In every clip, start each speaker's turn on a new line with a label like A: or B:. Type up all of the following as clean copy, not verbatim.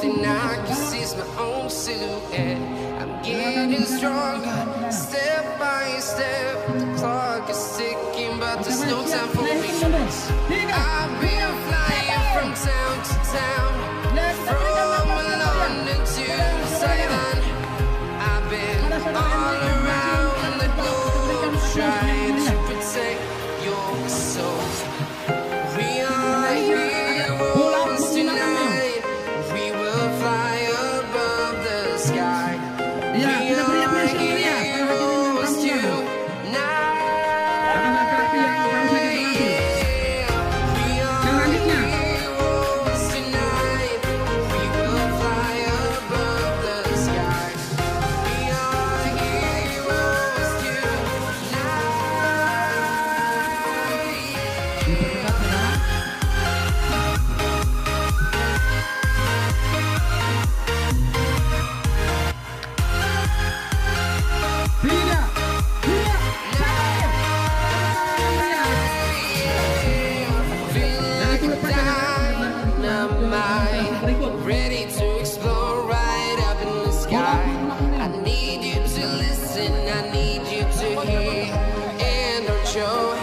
A: thing I can see is my own silhouette. I'm getting stronger, step by step. The clock is ticking, but there's no time for me. I've been flying from town to town, from London to Thailand. I've been all around the globe trying to protect your soul. We are heroes tonight. We will fly above the sky. We are heroes tonight. Ready to explore right up in the sky. I need you to listen, I need you to hear, and don't show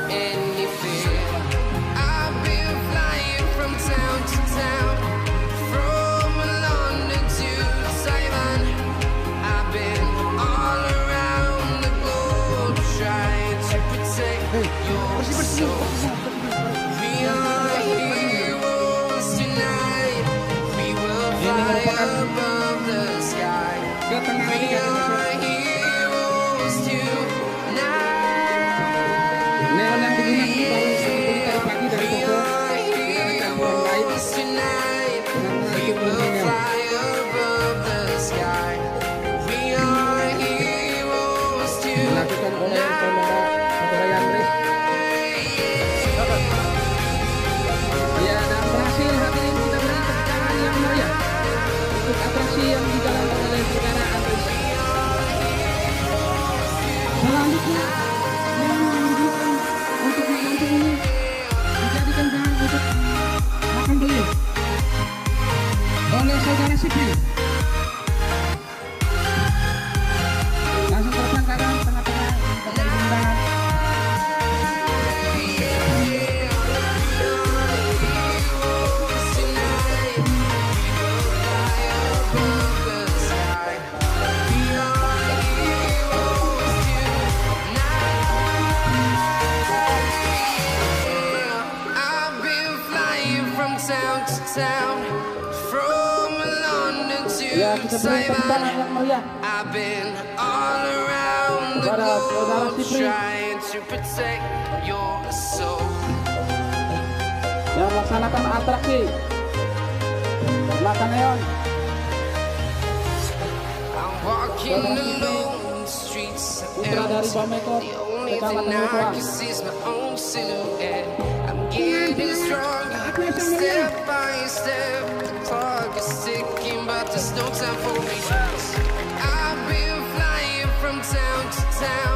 A: any fear. I've been flying from town to town, from London to Taiwan. I've been all around the globe trying to protect your soul. We are heroes tonight. We will fly above the sky. We are heroes tonight. We are heroes tonight. We will fly above the sky. We are heroes tonight.
B: Ya, dan berhasil hadirin kita beri tepuk tangan yang meriah untuk atraksi yang dijalankan oleh saudara Atraksi. Selanjutnya yang menunjukkan untuk mengantuk ini dijadikan bahan untuk makan beliau oleh saudara Sipri. Langsung tersangkakan tengah-tengah pemerintahan.
A: Town, from London to Taiwan. I've been all around the globe trying to protect your soul.
B: Yang melaksanakan atraksi belakang neon.
A: I'm walking alone the streets of
B: Dari Bameko,
A: the only thing I can see is my own silhouette. I'm getting stronger, step by step. The clock is ticking, but there's no time for me. I've been flying from town to town.